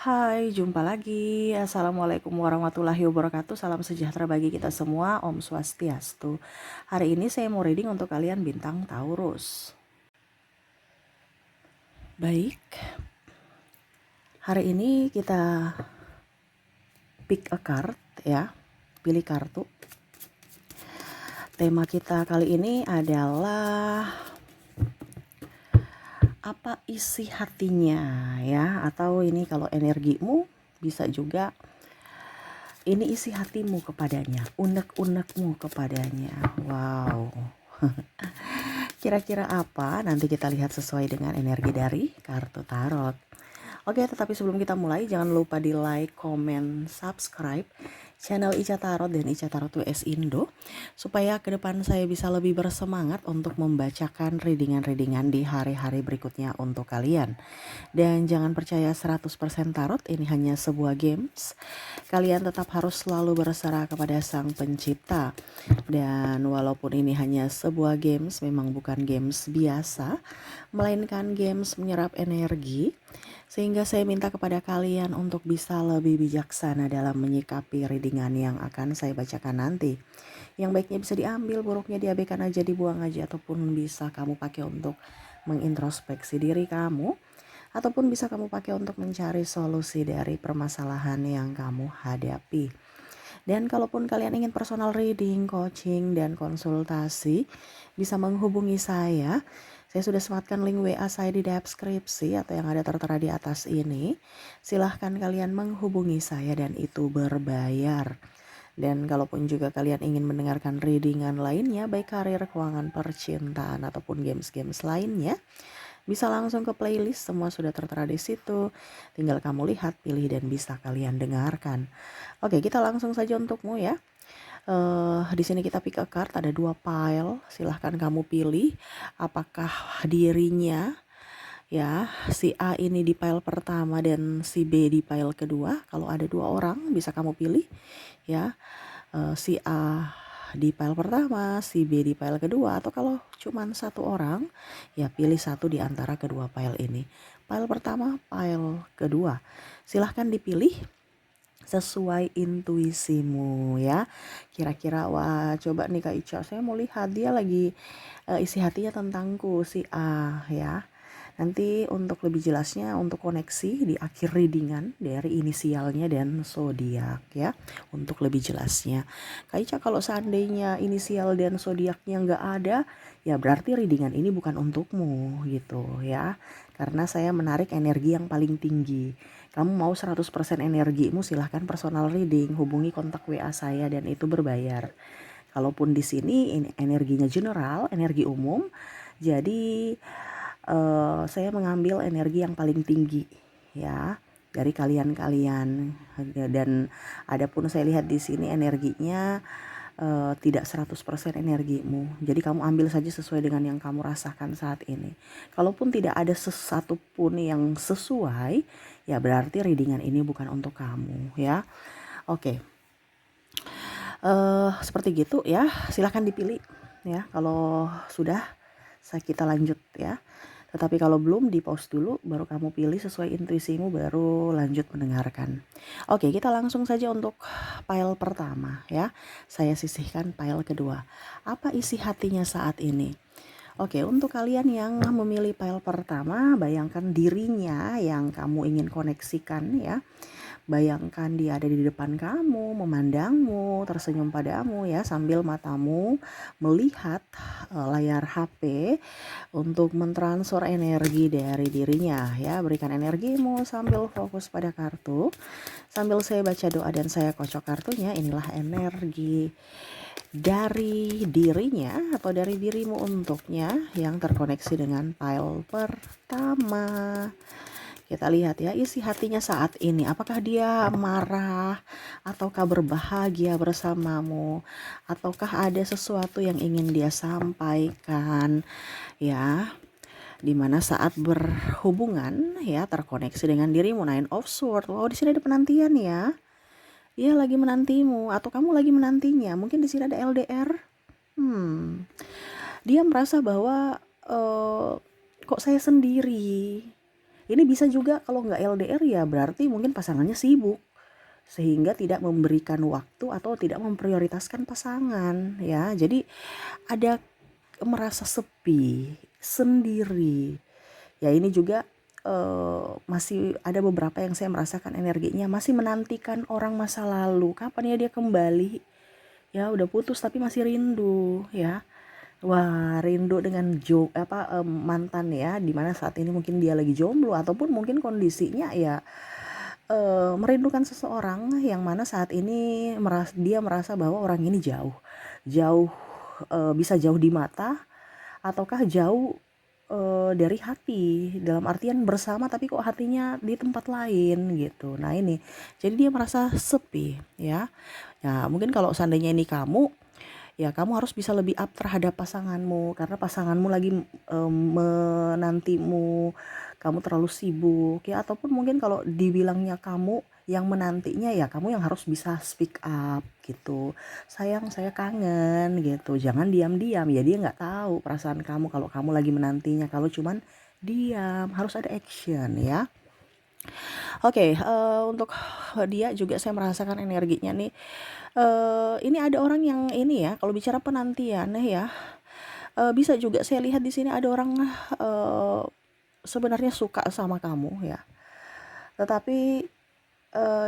Hai, jumpa lagi. Assalamualaikum warahmatullahi wabarakatuh. Salam sejahtera bagi kita semua. Om Swastiastu. Hari ini saya mau reading untuk kalian bintang Taurus. Baik, hari ini kita pick a card ya. Pilih kartu. Tema kita kali ini adalah apa isi hatinya ya. Atau ini kalau energimu bisa juga ini isi hatimu kepadanya, unek-unekmu kepadanya. Wow. Kira-kira apa? Nanti kita lihat sesuai dengan energi dari kartu tarot. Oke, tetapi sebelum kita mulai, jangan lupa di like, comment, subscribe channel Ica Tarot dan Ica Tarot WS Indo, supaya ke depan saya bisa lebih bersemangat untuk membacakan readingan-readingan di hari-hari berikutnya untuk kalian. Dan jangan percaya 100% tarot, ini hanya sebuah games. Kalian tetap harus selalu berserah kepada Sang Pencipta. Dan walaupun ini hanya sebuah games, memang bukan games biasa, melainkan games menyerap energi. Sehingga saya minta kepada kalian untuk bisa lebih bijaksana dalam menyikapi readingan yang akan saya bacakan nanti. Yang baiknya bisa diambil, buruknya diabaikan aja, dibuang aja, ataupun bisa kamu pakai untuk mengintrospeksi diri kamu, ataupun bisa kamu pakai untuk mencari solusi dari permasalahan yang kamu hadapi. Dan kalaupun kalian ingin personal reading, coaching, dan konsultasi, bisa menghubungi saya. Saya sudah sematkan link WA saya di deskripsi atau yang ada tertera di atas ini. Silahkan kalian menghubungi saya dan itu berbayar. Dan kalaupun juga kalian ingin mendengarkan readingan lainnya, baik karir, keuangan, percintaan, ataupun games-games lainnya, bisa langsung ke playlist, semua sudah tertera di situ. Tinggal kamu lihat, pilih, dan bisa kalian dengarkan. Oke, kita langsung saja untukmu ya. Di sini kita pick a card, ada 2 pile. Silahkan kamu pilih apakah dirinya ya, si A ini di pile pertama dan si B di pile kedua. Kalau ada 2 orang bisa kamu pilih ya. Si A di pile pertama, si B di pile kedua, atau kalau cuman 1 orang ya pilih 1 di antara kedua pile ini. Pile pertama, pile kedua. Silahkan dipilih sesuai intuisimu ya. Kira-kira wah, coba nih Kak Ica, saya mau lihat dia lagi isi hatinya tentangku si A ya. Nanti untuk lebih jelasnya, untuk koneksi di akhir readingan dari inisialnya dan zodiak ya, untuk lebih jelasnya. Kak Ica, kalau seandainya inisial dan zodiaknya nggak ada, ya berarti readingan ini bukan untukmu gitu ya. Karena saya menarik energi yang paling tinggi. Kamu mau 100% energimu, silahkan personal reading, hubungi kontak WA saya dan itu berbayar. Kalaupun di sini energinya general, energi umum, jadi saya mengambil energi yang paling tinggi ya dari kalian-kalian. Dan adapun saya lihat di sini energinya tidak 100% energimu. Jadi kamu ambil saja sesuai dengan yang kamu rasakan saat ini. Kalaupun tidak ada sesuatu pun yang sesuai, ya berarti readingan ini bukan untuk kamu ya. Oke. Seperti gitu ya. Silahkan dipilih ya. Kalau sudah, kita lanjut ya. Tetapi kalau belum, di pause dulu, baru kamu pilih sesuai intuisimu, baru lanjut mendengarkan. Oke, kita langsung saja untuk pile pertama ya. Saya sisihkan pile kedua. Apa isi hatinya saat ini? Oke, untuk kalian yang memilih pile pertama, bayangkan dirinya yang kamu ingin koneksikan ya. Bayangkan dia ada di depan kamu, memandangmu, tersenyum padamu ya, sambil matamu melihat layar HP untuk mentransfer energi dari dirinya ya. Berikan energimu sambil fokus pada kartu. Sambil saya baca doa dan saya kocok kartunya, inilah energi dari dirinya atau dari dirimu untuknya yang terkoneksi dengan pile pertama. Kita lihat ya isi hatinya saat ini. Apakah dia marah ataukah berbahagia bersamamu, ataukah ada sesuatu yang ingin dia sampaikan ya, dimana saat berhubungan ya terkoneksi dengan dirimu. Nine of Swords. Wow, di sini ada penantian ya. Dia lagi menantimu atau kamu lagi menantinya. Mungkin di sini ada LDR. Dia merasa bahwa kok saya sendiri Ini bisa juga kalau nggak LDR ya berarti mungkin pasangannya sibuk sehingga tidak memberikan waktu atau tidak memprioritaskan pasangan ya. Jadi ada merasa sepi, sendiri. Ya ini juga masih ada beberapa yang saya merasakan energinya masih menantikan orang masa lalu. Kapan ya dia kembali? Ya udah putus tapi masih rindu ya. Wah, rindu dengan mantan ya, dimana saat ini mungkin dia lagi jomblo ataupun mungkin kondisinya ya merindukan seseorang yang mana saat ini dia merasa bahwa orang ini jauh, jauh, bisa jauh di mata ataukah jauh dari hati, dalam artian bersama tapi kok hatinya di tempat lain gitu. Nah ini, jadi dia merasa sepi ya. Ya mungkin kalau seandainya ini kamu, ya kamu harus bisa lebih up terhadap pasanganmu karena pasanganmu lagi menantimu, kamu terlalu sibuk ya, ataupun mungkin kalau dibilangnya kamu yang menantinya ya kamu yang harus bisa speak up gitu. Sayang, saya kangen gitu. Jangan diam-diam ya, dia nggak tahu perasaan kamu kalau kamu lagi menantinya. Kalau cuman diam, harus ada action ya. Oke, untuk dia juga saya merasakan energinya nih. Ini ada orang yang ini ya, kalau bicara penantian ya, bisa juga saya lihat di sini ada orang eh, sebenarnya suka sama kamu ya, tetapi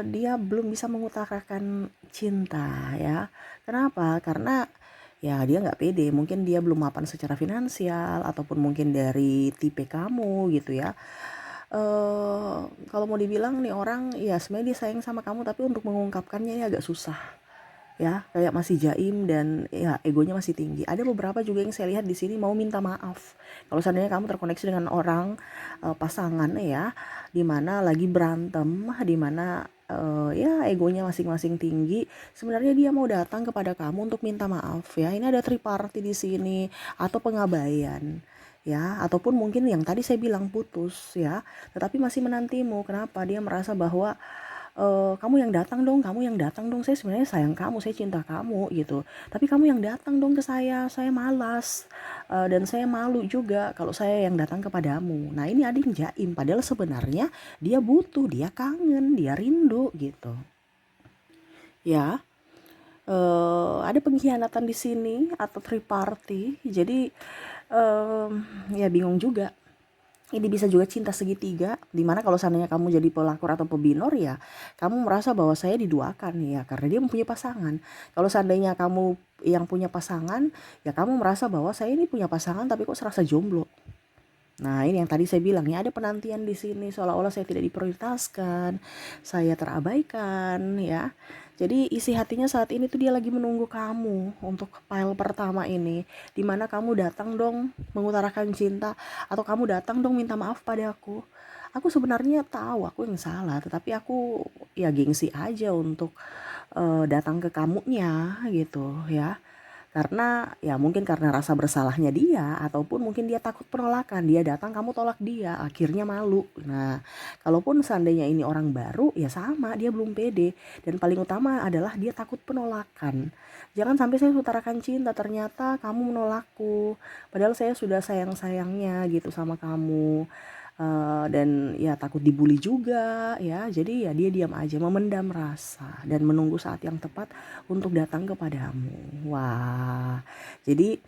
dia belum bisa mengutarakan cinta ya. Kenapa? Karena ya dia nggak pede, mungkin dia belum mapan secara finansial ataupun mungkin dari tipe kamu gitu ya. Kalau mau dibilang nih orang ya sebenarnya dia sayang sama kamu tapi untuk mengungkapkannya ini agak susah ya, kayak masih jaim dan ya egonya masih tinggi. Ada beberapa juga yang saya lihat di sini mau minta maaf. Kalau seandainya kamu terkoneksi dengan orang pasangan ya, dimana lagi berantem, dimana ya egonya masing-masing tinggi, sebenarnya dia mau datang kepada kamu untuk minta maaf ya. Ini ada triparty di sini atau pengabaian ya, ataupun mungkin yang tadi saya bilang putus ya, tetapi masih menantimu. Kenapa? Dia merasa bahwa kamu yang datang dong, kamu yang datang dong, saya sebenarnya sayang kamu, saya cinta kamu gitu, tapi kamu yang datang dong ke saya malas, dan saya malu juga kalau saya yang datang kepadamu. Nah ini ada yang jaim, padahal sebenarnya dia butuh, dia kangen, dia rindu gitu ya. Ada pengkhianatan di sini atau triparty, jadi ya bingung juga. Ini bisa juga cinta segitiga, dimana kalau seandainya kamu jadi pelakor atau pebinor ya kamu merasa bahwa saya diduakan ya karena dia mempunyai pasangan. Kalau seandainya kamu yang punya pasangan ya kamu merasa bahwa saya ini punya pasangan tapi kok serasa jomblo. Nah ini yang tadi saya bilang ya, ada penantian di sini seolah-olah saya tidak diprioritaskan, saya terabaikan ya. Jadi isi hatinya saat ini tuh dia lagi menunggu kamu untuk file pertama ini, dimana kamu datang dong mengutarakan cinta atau kamu datang dong minta maaf padaku. Aku sebenarnya tahu aku yang salah, tetapi aku ya gengsi aja untuk datang ke kamunya gitu ya. Karena ya mungkin karena rasa bersalahnya dia ataupun mungkin dia takut penolakan, dia datang kamu tolak dia, akhirnya malu. Nah, kalaupun seandainya ini orang baru ya sama, dia belum pede dan paling utama adalah dia takut penolakan. Jangan sampai saya utarakan cinta ternyata kamu menolakku. Padahal saya sudah sayang-sayangnya gitu sama kamu. Dan ya takut dibully juga ya, jadi ya dia diam aja memendam rasa dan menunggu saat yang tepat untuk datang kepadamu. Wah, jadi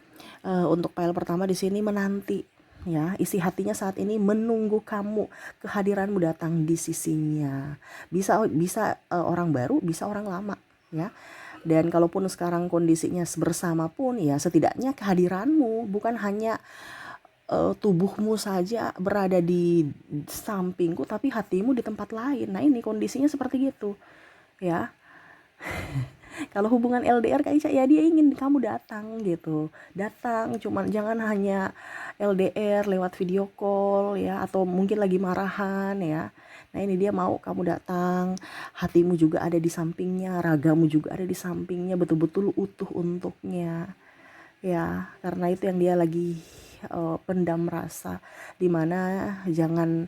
untuk file pertama di sini menanti ya, isi hatinya saat ini menunggu kamu, kehadiranmu datang di sisinya. Bisa bisa orang baru, bisa orang lama ya. Dan kalaupun sekarang kondisinya bersama pun ya setidaknya kehadiranmu bukan hanya tubuhmu saja berada di sampingku tapi hatimu di tempat lain. Nah ini kondisinya seperti gitu ya. Kalau hubungan LDR kayak ya dia ingin kamu datang gitu, datang, cuman jangan hanya LDR lewat video call ya, atau mungkin lagi marahan ya. Nah ini dia mau kamu datang, hatimu juga ada di sampingnya, ragamu juga ada di sampingnya, betul-betul utuh untuknya ya. Karena itu yang dia lagi pendam rasa, dimana jangan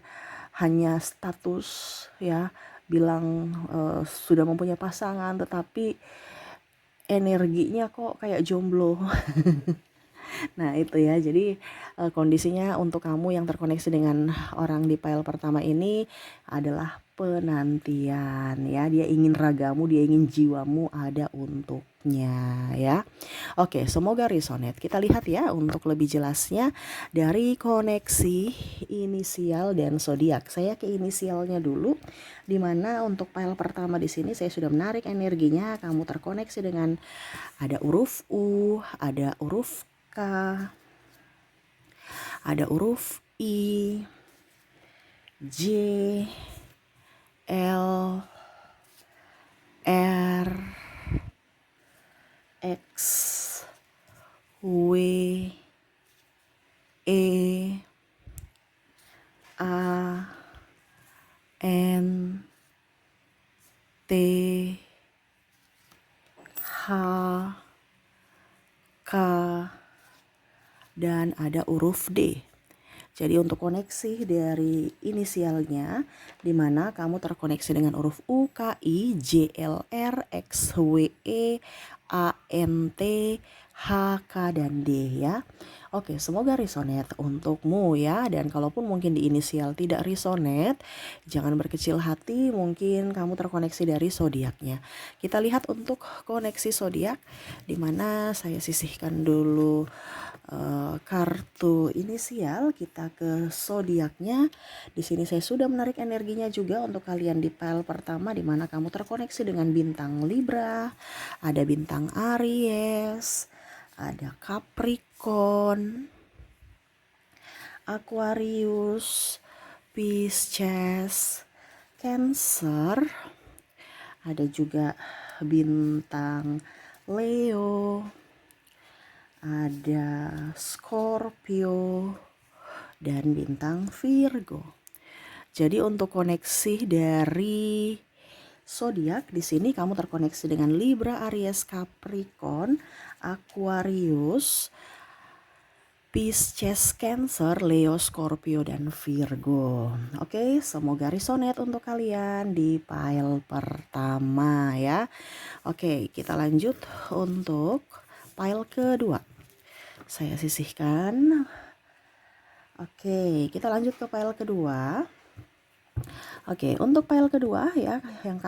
hanya status ya bilang sudah mempunyai pasangan tetapi energinya kok kayak jomblo. Nah itu ya, jadi kondisinya untuk kamu yang terkoneksi dengan orang di pile pertama ini adalah penantian ya. Dia ingin ragamu, dia ingin jiwamu ada untuknya ya. Oke, semoga resonate. Kita lihat ya untuk lebih jelasnya dari koneksi inisial dan zodiak. Saya ke inisialnya dulu, dimana untuk pile pertama di sini saya sudah menarik energinya. Kamu terkoneksi dengan ada huruf U, ada huruf K, ada huruf I, J, L, R, X, W, E, A, N, T, H, K, dan ada huruf D. Jadi untuk koneksi dari inisialnya, di mana kamu terkoneksi dengan huruf U, K, I, J, L, R, X, W, E, A, N, T, H, K, dan D ya. Oke, semoga resonate untukmu ya. Dan kalaupun mungkin di inisial tidak resonate, jangan berkecil hati, mungkin kamu terkoneksi dari zodiaknya. Kita lihat untuk koneksi zodiak, di mana saya sisihkan dulu kartu inisial, kita ke zodiaknya. Di sini saya sudah menarik energinya juga untuk kalian di pile pertama, di mana kamu terkoneksi dengan bintang Libra, ada bintang Aries, ada Capricorn, Aquarius, Pisces, Cancer, ada juga bintang Leo, ada Scorpio, dan bintang Virgo. Jadi untuk koneksi dari zodiak di sini kamu terkoneksi dengan Libra, Aries, Capricorn, Aquarius, Pisces, Cancer, Leo, Scorpio, dan Virgo. Oke, semoga resonate untuk kalian di pile pertama ya. Oke, kita lanjut untuk pile kedua. Saya sisihkan. Oke, kita lanjut ke pile kedua. Oke, untuk file kedua ya, yang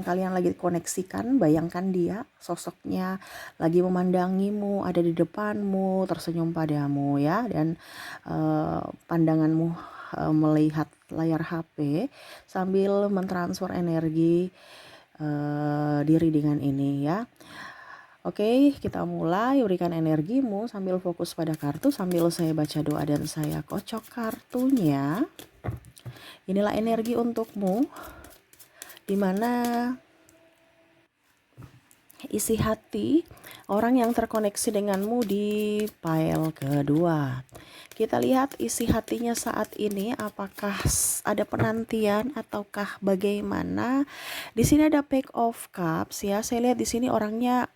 kalian lagi koneksikan, bayangkan dia sosoknya lagi memandangimu, ada di depanmu, tersenyum padamu ya, dan pandanganmu melihat layar HP sambil mentransfer energi diri dengan ini ya. Oke, kita mulai, berikan energimu sambil fokus pada kartu, sambil saya baca doa dan saya kocok kartunya. Inilah energi untukmu, di mana isi hati orang yang terkoneksi denganmu di pile kedua. Kita lihat isi hatinya saat ini, apakah ada penantian ataukah bagaimana. Di sini ada Page of Cups ya. Saya lihat di sini orangnya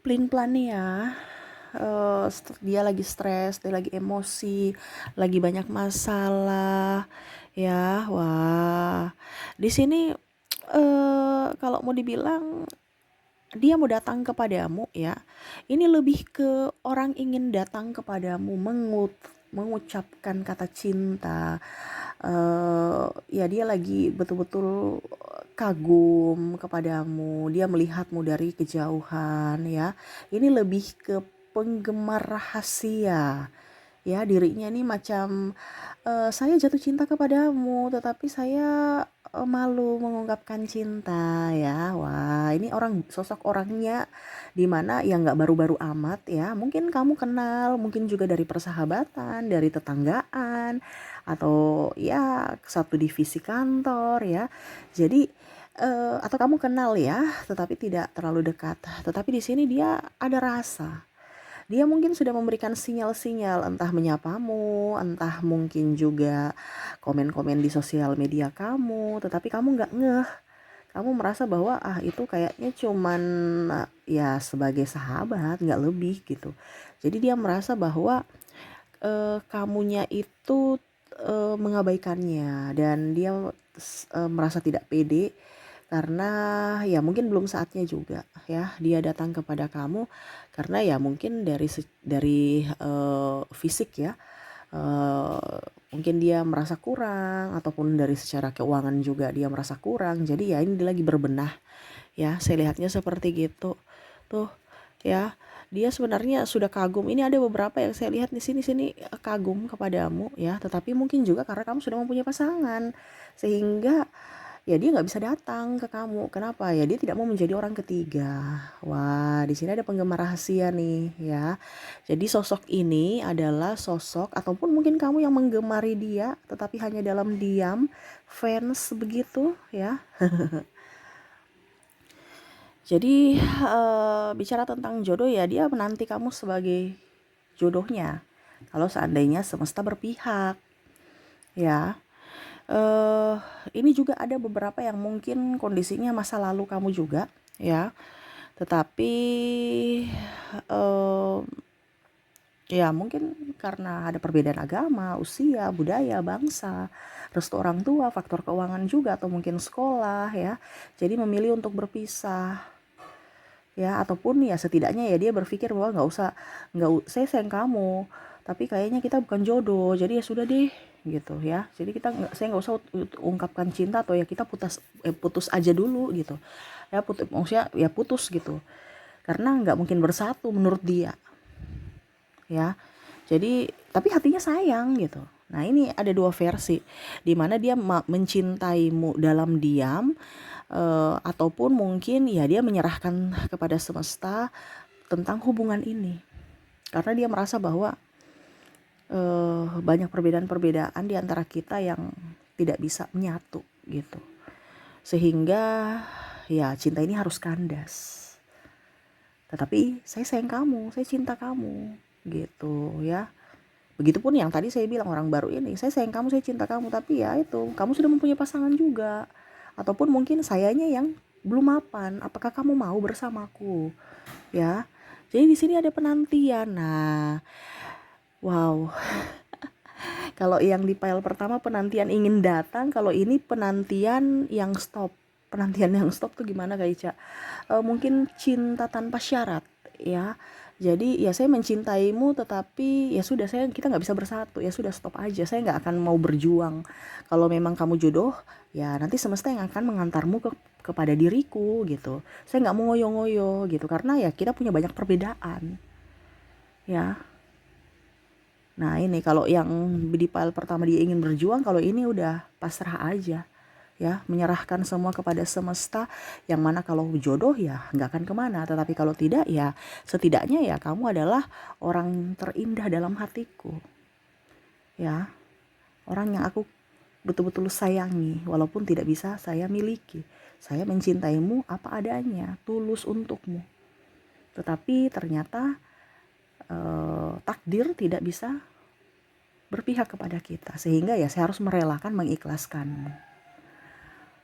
pelin-pelan ya. Dia lagi stres, dia lagi emosi, lagi banyak masalah ya. Wah, di sini kalau mau dibilang dia mau datang kepadamu ya, ini lebih ke orang ingin datang kepadamu, mengucapkan kata cinta. Ya dia lagi betul-betul kagum kepadamu, dia melihatmu dari kejauhan ya. Ini lebih ke penggemar rahasia ya, dirinya nih macam saya jatuh cinta kepadamu tetapi saya malu mengungkapkan cinta ya. Wah, ini sosok orangnya dimana ya nggak baru-baru amat ya, mungkin kamu kenal, mungkin juga dari persahabatan, dari tetanggaan, atau ya satu divisi kantor ya. Jadi atau kamu kenal ya tetapi tidak terlalu dekat, tetapi di sini dia ada rasa. Dia mungkin sudah memberikan sinyal-sinyal, entah menyapamu, entah mungkin juga komen-komen di sosial media kamu, tetapi kamu nggak ngeh. Kamu merasa bahwa itu kayaknya cuman ya sebagai sahabat, nggak lebih gitu. Jadi dia merasa bahwa kamunya itu mengabaikannya, dan dia merasa tidak pede karena ya mungkin belum saatnya juga ya dia datang kepada kamu, karena ya mungkin dari fisik ya, mungkin dia merasa kurang, ataupun dari secara keuangan juga dia merasa kurang, jadi ya ini dia lagi berbenah ya, saya lihatnya seperti gitu tuh ya. Dia sebenarnya sudah kagum, ini ada beberapa yang saya lihat di sini kagum kepadamu ya, tetapi mungkin juga karena kamu sudah mempunyai pasangan, sehingga ya dia nggak bisa datang ke kamu. Kenapa? Ya dia tidak mau menjadi orang ketiga. Wah, di sini ada penggemar rahasia nih ya. Jadi sosok ini adalah sosok, ataupun mungkin kamu yang menggemari dia tetapi hanya dalam diam, fans begitu ya. Jadi bicara tentang jodoh ya, dia menanti kamu sebagai jodohnya. Kalau seandainya semesta berpihak ya. eh ini juga ada beberapa yang mungkin kondisinya masa lalu kamu juga ya, tetapi eh ya mungkin karena ada perbedaan agama, usia, budaya, bangsa, restu orang tua, faktor keuangan juga, atau mungkin sekolah ya, jadi memilih untuk berpisah ya. Ataupun ya setidaknya ya dia berpikir bahwa saya sayang kamu, tapi kayaknya kita bukan jodoh, jadi ya sudah deh gitu ya. Jadi saya nggak usah ungkapkan cinta, atau ya kita putus aja dulu gitu ya. Maksudnya ya putus gitu, karena nggak mungkin bersatu menurut dia ya. Jadi tapi hatinya sayang gitu. Nah ini ada dua versi, dimana dia mencintaimu dalam diam, ataupun mungkin ya dia menyerahkan kepada semesta tentang hubungan ini, karena dia merasa bahwa banyak perbedaan-perbedaan di antara kita yang tidak bisa menyatu gitu, sehingga ya cinta ini harus kandas. Tetapi saya sayang kamu, saya cinta kamu gitu ya. Begitupun yang tadi saya bilang orang baru ini, saya sayang kamu, saya cinta kamu, tapi ya itu kamu sudah mempunyai pasangan juga, ataupun mungkin sayanya yang belum mapan. Apakah kamu mau bersamaku ya? Jadi di sini ada penantian. Nah, wow. Kalau yang di file pertama penantian ingin datang, kalau ini penantian yang stop. Penantian yang stop tuh gimana Kak Ica? Mungkin cinta tanpa syarat ya. Jadi ya saya mencintaimu, tetapi ya sudah, kita nggak bisa bersatu, ya sudah stop aja, saya nggak akan mau berjuang. Kalau memang kamu jodoh ya nanti semesta yang akan mengantarmu kepada diriku gitu. Saya nggak mau ngoyo-ngoyo gitu, karena ya kita punya banyak perbedaan ya. Nah ini kalau yang di file pertama dia ingin berjuang, kalau ini udah pasrah aja ya, menyerahkan semua kepada semesta, yang mana kalau jodoh ya nggak akan kemana, tetapi kalau tidak ya setidaknya ya kamu adalah orang terindah dalam hatiku ya, orang yang aku betul-betul sayangi walaupun tidak bisa saya miliki. Saya mencintaimu apa adanya, tulus untukmu, tetapi ternyata takdir tidak bisa berpihak kepada kita, sehingga ya saya harus merelakan, mengikhlaskanmu.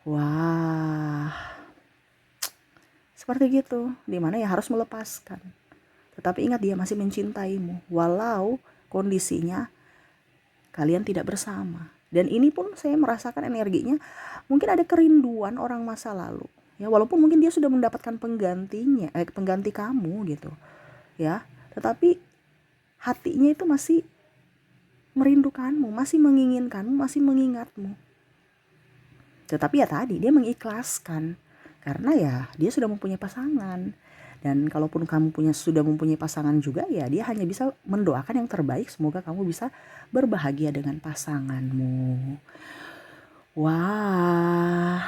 Wah, seperti gitu, dimana ya harus melepaskan. Tetapi ingat, dia masih mencintaimu walau kondisinya kalian tidak bersama. Dan ini pun saya merasakan energinya, mungkin ada kerinduan orang masa lalu ya, walaupun mungkin dia sudah mendapatkan pengganti kamu gitu ya, tetapi hatinya itu masih merindukanmu, masih menginginkanmu, masih mengingatmu. Tetapi ya tadi dia mengikhlaskan, karena ya dia sudah mempunyai pasangan. Dan kalaupun kamu sudah mempunyai pasangan juga, ya dia hanya bisa mendoakan yang terbaik, semoga kamu bisa berbahagia dengan pasanganmu. Wah.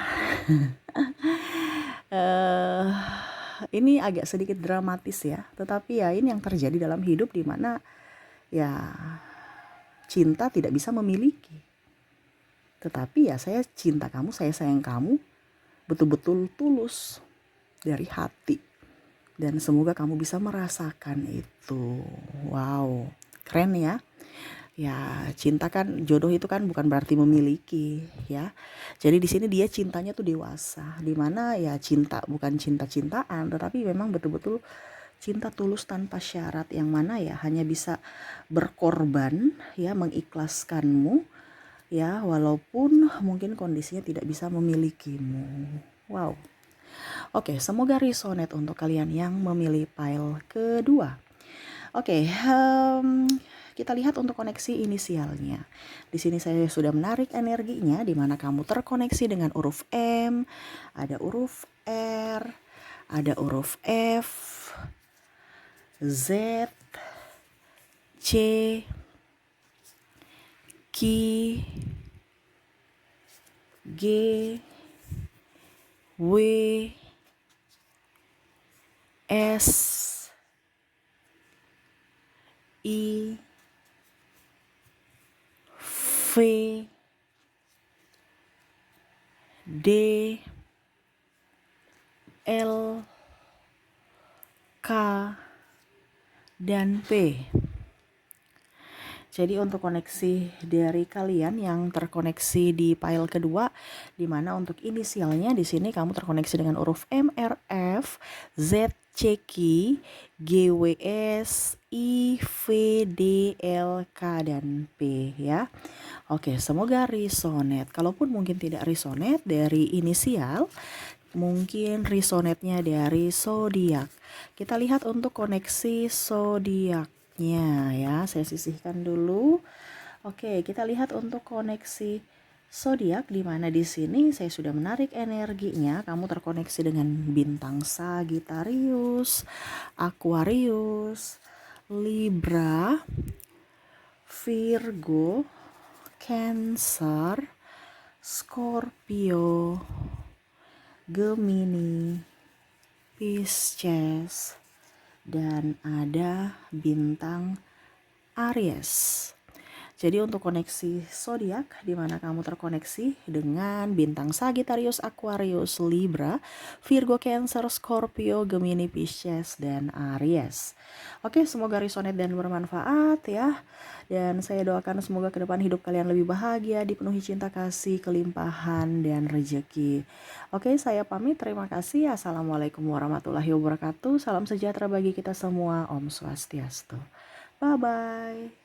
Ini agak sedikit dramatis ya, tetapi ya ini yang terjadi dalam hidup, dimana ya cinta tidak bisa memiliki. Tetapi ya saya cinta kamu, saya sayang kamu betul-betul tulus dari hati. Dan semoga kamu bisa merasakan itu. Wow, keren ya. Ya, cinta kan, jodoh itu kan bukan berarti memiliki ya. Jadi di sini dia cintanya tuh dewasa, dimana ya cinta bukan cinta-cintaan, tetapi memang betul-betul cinta tulus tanpa syarat, yang mana ya hanya bisa berkorban ya, mengikhlaskanmu ya, walaupun mungkin kondisinya tidak bisa memilikimu Wow. Oke, semoga resonate untuk kalian yang memilih pile kedua. Oke, kita lihat untuk koneksi inisialnya. Di sini saya sudah menarik energinya di mana kamu terkoneksi dengan huruf M, ada huruf R, ada huruf F, Z, C, Q, G, W, S, I, V, D, L, K, dan P. Jadi untuk koneksi dari kalian yang terkoneksi di file kedua, di mana untuk inisialnya di sini kamu terkoneksi dengan huruf M, R, F, Z, C, Q, G, W, S, I, V, D, L, K, dan P ya. Oke, semoga resonate. Kalaupun mungkin tidak resonate dari inisial, mungkin resonate-nya dari zodiak. Kita lihat untuk koneksi zodiaknya ya. Saya sisihkan dulu. Oke, kita lihat untuk koneksi zodiak di mana di sini saya sudah menarik energinya. Kamu terkoneksi dengan bintang Sagittarius, Aquarius, Libra, Virgo, Cancer, Scorpio, Gemini, Pisces, dan ada bintang Aries. Jadi untuk koneksi zodiak di mana kamu terkoneksi dengan bintang Sagittarius, Aquarius, Libra, Virgo, Cancer, Scorpio, Gemini, Pisces, dan Aries. Oke, semoga resonate dan bermanfaat ya. Dan saya doakan semoga ke depan hidup kalian lebih bahagia, dipenuhi cinta kasih, kelimpahan, dan rezeki. Oke, saya pamit. Terima kasih. Assalamualaikum warahmatullahi wabarakatuh. Salam sejahtera bagi kita semua. Om Swastiastu. Bye-bye.